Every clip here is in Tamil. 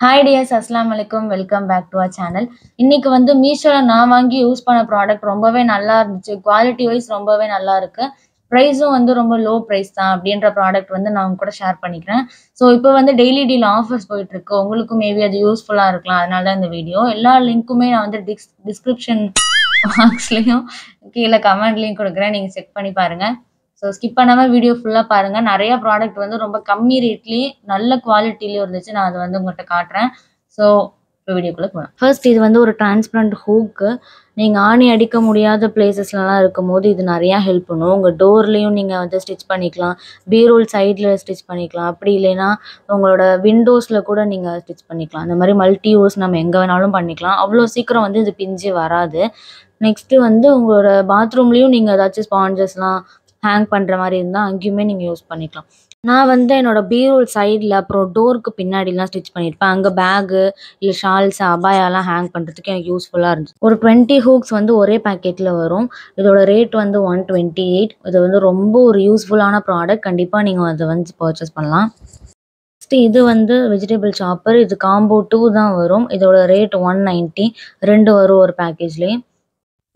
ஹாய் டியர்ஸ், அஸ்லாம் வலைக்கும். Welcome back to our channel. இன்னைக்கு வந்து மீஷோவில் நான் வாங்கி யூஸ் பண்ண ப்ராடக்ட் ரொம்பவே நல்லா இருந்துச்சு. குவாலிட்டி வைஸ் ரொம்பவே நல்லா இருக்கு. ப்ரைஸும் வந்து ரொம்ப லோ ப்ரைஸ் தான் அப்படின்ற ப்ராடக்ட் வந்து நான் உங்க கூட ஷேர் பண்ணிக்கிறேன். ஸோ இப்போ வந்து டெய்லி டீல் ஆஃபர்ஸ் போயிட்டு இருக்கு. உங்களுக்கும் மேபி அது யூஸ்ஃபுல்லாக இருக்கலாம். அதனால தான் இந்த வீடியோ. எல்லா லிங்க்குமே நான் வந்து டிஸ்கிரிப்ஷன் பாக்ஸ்லையும் கீழே கமெண்ட்லையும் கொடுக்குறேன். நீங்கள் செக் பண்ணி பாருங்க. ஸோ ஸ்கிப் பண்ணாமல் வீடியோ ஃபுல்லாக பாருங்கள். நிறைய ப்ராடக்ட் வந்து ரொம்ப கம்மி ரேட்லேயே நல்ல குவாலிட்டிலையும் இருந்துச்சு. நான் அதை வந்து உங்கள்கிட்ட காட்டுறேன். ஸோ இப்போ வீடியோக்குள்ளே போகலாம். ஃபர்ஸ்ட் இது வந்து ஒரு டிரான்ஸ்பரண்ட் ஹூக்கு. நீங்கள் ஆணி அடிக்க முடியாத பிளேசஸ்லாம் இருக்கும் போது இது நிறையா ஹெல்ப் பண்ணும். உங்கள் டோர்லேயும் நீங்கள் வந்து ஸ்டிச் பண்ணிக்கலாம். பீரோல் சைடில் ஸ்டிச் பண்ணிக்கலாம். அப்படி இல்லைன்னா உங்களோட விண்டோஸில் கூட நீங்கள் ஸ்டிச் பண்ணிக்கலாம். அந்த மாதிரி மல்டி யூஸ் நம்ம எங்கே வேணாலும் பண்ணிக்கலாம். அவ்வளோ சீக்கிரம் வந்து இது பிஞ்சு வராது. நெக்ஸ்ட்டு வந்து உங்களோட பாத்ரூம்லேயும் நீங்கள் ஏதாச்சும் ஸ்பாஞ்சஸ்லாம் ஹேங் பண்ணுற மாதிரி இருந்தால் அங்கேயுமே நீங்கள் யூஸ் பண்ணிக்கலாம். நான் வந்து என்னோட பீரோல் சைடில் அப்புறம் டோருக்கு பின்னாடிலாம் ஸ்டிச் பண்ணியிருப்பேன். அங்கே பேகு இல்லை ஷால்ஸ் அபாயாலாம் ஹேங் பண்ணுறதுக்கு எனக்கு யூஸ்ஃபுல்லாக இருந்துச்சு. ஒரு 20 ஹூக்ஸ் வந்து ஒரே பேக்கெட்டில் வரும். இதோட ரேட் வந்து 128. இது வந்து ரொம்ப ஒரு யூஸ்ஃபுல்லான ப்ராடக்ட். கண்டிப்பாக நீங்கள் அதை வந்து பர்ச்சேஸ் பண்ணலாம். நெக்ஸ்ட்டு இது வந்து வெஜிடபிள் சாப்பர். இது காம்போ 2 தான் வரும். இதோட ரேட் 190. 2 வரும் ஒரு பேக்கேஜ்லேயே.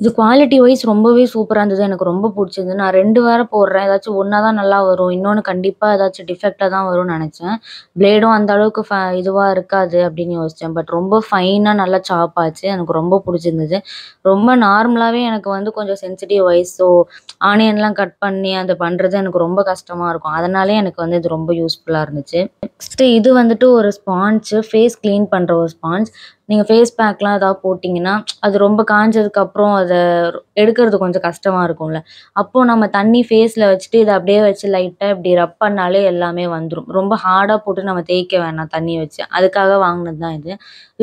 இது குவாலிட்டி வைஸ் ரொம்பவே சூப்பராக இருந்தது. எனக்கு ரொம்ப பிடிச்சிருந்தது. நான் 2 வேற போடுறேன். ஏதாச்சும் ஒன்றா தான் நல்லா வரும். இன்னொன்று கண்டிப்பாக ஏதாச்சும் டிஃபெக்டாக தான் வரும்னு நினச்சேன். பிளேடும் அந்த அளவுக்கு இதுவாக இருக்காது அப்படின்னு யோசித்தேன். பட் ரொம்ப ஃபைனாக நல்லா சாப் ஆச்சு. எனக்கு ரொம்ப பிடிச்சிருந்தது. ரொம்ப நார்மலாகவே எனக்கு வந்து கொஞ்சம் சென்சிட்டிவ் வைஸ். ஸோ ஆனியன்லாம் கட் பண்ணி அதை பண்ணுறது எனக்கு ரொம்ப கஷ்டமாக இருக்கும். அதனாலே எனக்கு வந்து இது ரொம்ப யூஸ்ஃபுல்லாக இருந்துச்சு. நெக்ஸ்ட்டு இது வந்துட்டு ஒரு ஸ்பாஞ்சு. ஃபேஸ் க்ளீன் பண்ணுற ஒரு ஸ்பாஞ்ச். நீங்கள் ஃபேஸ் பேக்லாம் ஏதாவது போட்டிங்கன்னா அது ரொம்ப காஞ்சதுக்கப்புறம் அதை எடுக்கிறது கொஞ்சம் கஷ்டமாக இருக்கும்ல. அப்போது நம்ம தண்ணி ஃபேஸில் வச்சுட்டு இதை அப்படியே வச்சு லைட்டாக இப்படி ரப் பண்ணாலே எல்லாமே வந்துடும். ரொம்ப ஹார்டாக போட்டு நம்ம தேய்க்க வேணாம் தண்ணி வச்சு. அதுக்காக வாங்கினது தான் இது.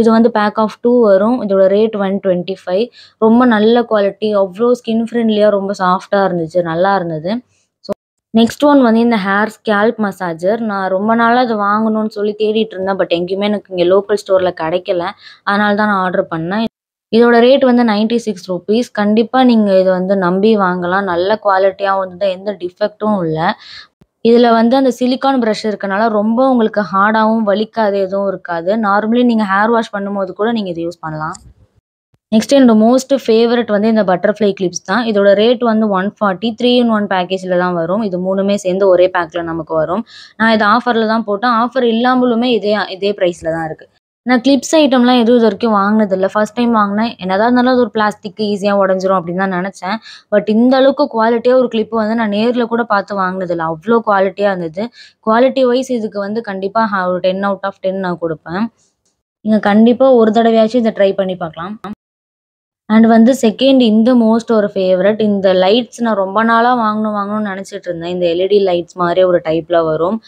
இது வந்து பேக் ஆஃப் 2 வரும். இதோட ரேட் 125. ரொம்ப நல்ல குவாலிட்டி. அவ்வளோ ஸ்கின் ஃப்ரெண்ட்லியாக ரொம்ப சாஃப்டாக இருந்துச்சு. நல்லா இருந்தது. நெக்ஸ்ட் ஒன் வந்து இந்த ஹேர் ஸ்கேல்ப் மசாஜர். நான் ரொம்ப நாளாக அது வாங்கணும்னு சொல்லி தேடிட்டு இருந்தேன். பட் எங்கேயுமே எனக்கு இங்கே லோக்கல் ஸ்டோரில் கிடைக்கல. அதனால தான் நான் ஆர்டர் பண்ணேன். இதோட ரேட் வந்து 96 ருபீஸ். கண்டிப்பாக நீங்கள் இதை வந்து நம்பி வாங்கலாம். நல்ல குவாலிட்டியாகவும் வந்து எந்த டிஃபெக்ட்டும் இல்லை. இதில் வந்து அந்த சிலிக்கான் ப்ரஷ் இருக்கனால ரொம்ப உங்களுக்கு ஹார்டாகவும் வலிக்காது, எதுவும் இருக்காது. நார்மலி நீங்கள் ஹேர் வாஷ் பண்ணும்போது கூட நீங்கள் இதை யூஸ் பண்ணலாம். நெக்ஸ்ட் என்னோட மோஸ்ட் ஃபேவரட் வந்து இந்த பட்டர்ஃப்ளை கிளிப்ஸ் தான். இதோட ரேட் வந்து 140. 3 in 1 பேக்கேஜில் தான் வரும். இது 3மே சேர்ந்து ஒரே பேக்கில் நமக்கு வரும். நான் இது ஆஃபரில் தான் போட்டேன். ஆஃபர் இல்லாமலுமே இதே ப்ரைஸில் தான் இருக்குது. நான் கிளிப்ஸ் ஐட்டம்லாம் எதுவும் இது வரைக்கும் வாங்கினதில்லை. ஃபர்ஸ்ட் டைம் வாங்கினேன். என்னதான் இருந்தாலும் அது ஒரு பிளாஸ்டிக் ஈஸியாக உடஞ்சிரும் அப்படின்னு தான் நினச்சேன். பட் இந்த அளவுக்கு குவாலிட்டியாக ஒரு கிளிப்பு வந்து நான் நேரில் கூட பார்த்து வாங்கினதில்லை. அவ்வளோ குவாலிட்டியாக இருந்தது. குவாலிட்டி வைஸ் இதுக்கு வந்து கண்டிப்பாக ஒரு 10 out of 10 நான் கொடுப்பேன். நீங்கள் கண்டிப்பாக ஒரு தடவையாச்சும் இதை ட்ரை பண்ணி பார்க்கலாம். அண்ட் வந்து செகண்ட் இந்த மோஸ்ட் ஒரு ஃபேவரட். இந்த லைட்ஸ் நான் ரொம்ப நாளாக வாங்கணும்னு நினச்சிட்டு இருந்தேன். இந்த எல்இடி லைட்ஸ் மாதிரி ஒரு டைப்பில் வரும்.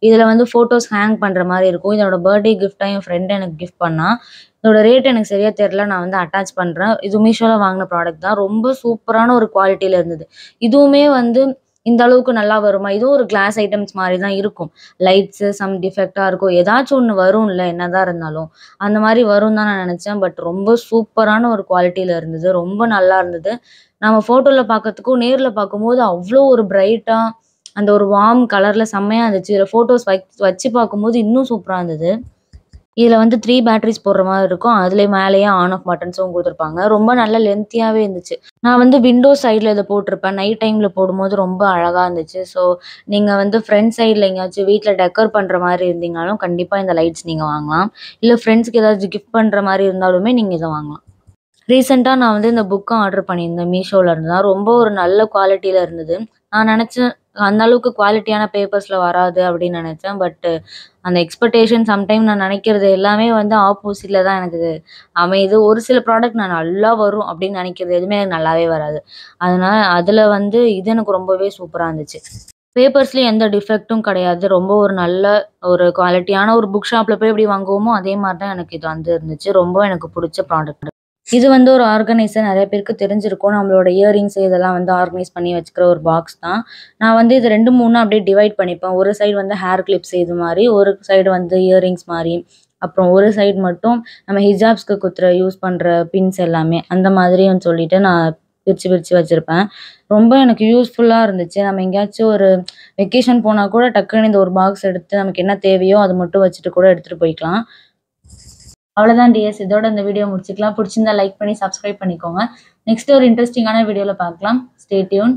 இதில் வந்து ஃபோட்டோஸ் ஹேங் பண்ணுற மாதிரி இருக்கும். இதோட பர்த்டே கிஃப்டாக என் ஃப்ரெண்டு எனக்கு கிஃப்ட் பண்ணால். இதோட ரேட் எனக்கு சரியாக தெரில. நான் வந்து அட்டாச் பண்ணுறேன். இது மீஷோவில் வாங்கின ப்ராடக்ட் தான். ரொம்ப சூப்பரான ஒரு குவாலிட்டியில் இருந்தது. இதுவுமே வந்து இந்த அளவுக்கு நல்லா வருமா? இதுவும் ஒரு கிளாஸ் ஐட்டம்ஸ் மாதிரி தான் இருக்கும். லைட்ஸு சம் டிஃபெக்டாக இருக்கும். ஏதாச்சும் ஒன்று வரும்ல என்னதான் இருந்தாலும். அந்த மாதிரி வரும் தான் நான் நினச்சேன். பட் ரொம்ப சூப்பரான ஒரு குவாலிட்டியில் இருந்தது. ரொம்ப நல்லா இருந்தது. நம்ம ஃபோட்டோவில் பார்க்கறதுக்கும் நேரில் பார்க்கும்போது அவ்வளோ ஒரு பிரைட்டாக அந்த ஒரு வார்ம் கலரில் செம்மையாக இருந்துச்சு. இதில் ஃபோட்டோஸ் வச்சு பார்க்கும்போது இன்னும் சூப்பராக இருந்தது. இதில் வந்து 3 பேட்டரிஸ் போடுற மாதிரி இருக்கும். அதில் மேலேயே ஆன் ஆஃப் பட்டன்ஸும் கொடுத்துருப்பாங்க. ரொம்ப நல்ல லென்த்தியாகவே இருந்துச்சு. நான் வந்து விண்டோ சைடில் இதை போட்டிருப்பேன். நைட் டைமில் போடும்போது ரொம்ப அழகாக இருந்துச்சு. ஸோ நீங்கள் வந்து ஃப்ரண்ட் சைடில் எங்கேயாச்சும் வீட்டில் டெக்கர் பண்ணுற மாதிரி இருந்தீங்கனாலும் கண்டிப்பாக இந்த லைட்ஸ் நீங்கள் வாங்கலாம். இல்லை ஃப்ரெண்ட்ஸ்க்கு ஏதாச்சும் கிஃப்ட் பண்ணுற மாதிரி இருந்தாலுமே நீங்கள் இதை வாங்கலாம். ரீசெண்டாக நான் வந்து இந்த புக்கும் ஆர்டர் பண்ணியிருந்தேன். மீஷோவில் இருந்து தான். ரொம்ப ஒரு நல்ல குவாலிட்டியில் இருந்தது. நான் நினச்சேன் அந்த அளவுக்கு குவாலிட்டியான பேப்பர்ஸில் வராது அப்படின்னு நினச்சேன். பட் அந்த எக்ஸ்பெக்டேஷன் சம்டைம் நான் நினைக்கிறது எல்லாமே வந்து ஆப்போசிட்டில் தான் எனக்கு அமையுது. ஒரு சில ப்ராடக்ட் நான் நல்லா வரும் அப்படின்னு நினைக்கிறது எதுவுமே எனக்கு நல்லாவே வராது. அதனால் அதில் வந்து இது எனக்கு ரொம்பவே சூப்பராக இருந்துச்சு. பேப்பர்ஸ்லேயும் எந்த டிஃபெக்ட்டும் கிடையாது. ரொம்ப ஒரு நல்ல ஒரு குவாலிட்டியான ஒரு புக் ஷாப்பில் போய் எப்படி வாங்குவோமோ அதே மாதிரி தான் எனக்கு இது வந்து இருந்துச்சு. ரொம்ப எனக்கு பிடிச்ச ப்ராடக்ட். இது வந்து ஒரு ஆர்கனைசர். நிறைய பேருக்கு தெரிஞ்சிருக்கும். நம்மளோட இயரிங்ஸ் இதெல்லாம் வந்து ஆர்கனைஸ் பண்ணி வச்சுக்கிற ஒரு பாக்ஸ் தான். நான் வந்து இது 2, 3 அப்படியே டிவைட் பண்ணிப்பேன். ஒரு சைடு வந்து ஹேர் கிளிப்ஸ் இது மாதிரி, ஒரு சைடு வந்து இயரிங்ஸ் மாதிரி, அப்புறம் ஒரு சைடு மட்டும் நம்ம ஹிஜாப்ஸ்க்கு யூஸ் பண்ணுற பின்ஸ் எல்லாமே அந்த மாதிரின்னு சொல்லிட்டு நான் பிரித்து வச்சுருப்பேன். ரொம்ப எனக்கு யூஸ்ஃபுல்லாக இருந்துச்சு. நம்ம எங்கேயாச்சும் ஒரு வெக்கேஷன் போனால் கூட டக்குன்னு இந்த ஒரு பாக்ஸ் எடுத்து நமக்கு என்ன தேவையோ அதை மட்டும் வச்சுட்டு கூட எடுத்துகிட்டு போய்க்கலாம். அவ்வளோதான் டிஎஸ், இதோட இந்த வீடியோ முடிச்சுக்கலாம். பிடிச்சிருந்தா லைக் பண்ணி சப்ஸ்கிரைப் பண்ணிக்கோங்க. நெக்ஸ்ட் ஒரு இன்ட்ரெஸ்டிங்கான வீடியோவில் பார்க்கலாம். Stay tune.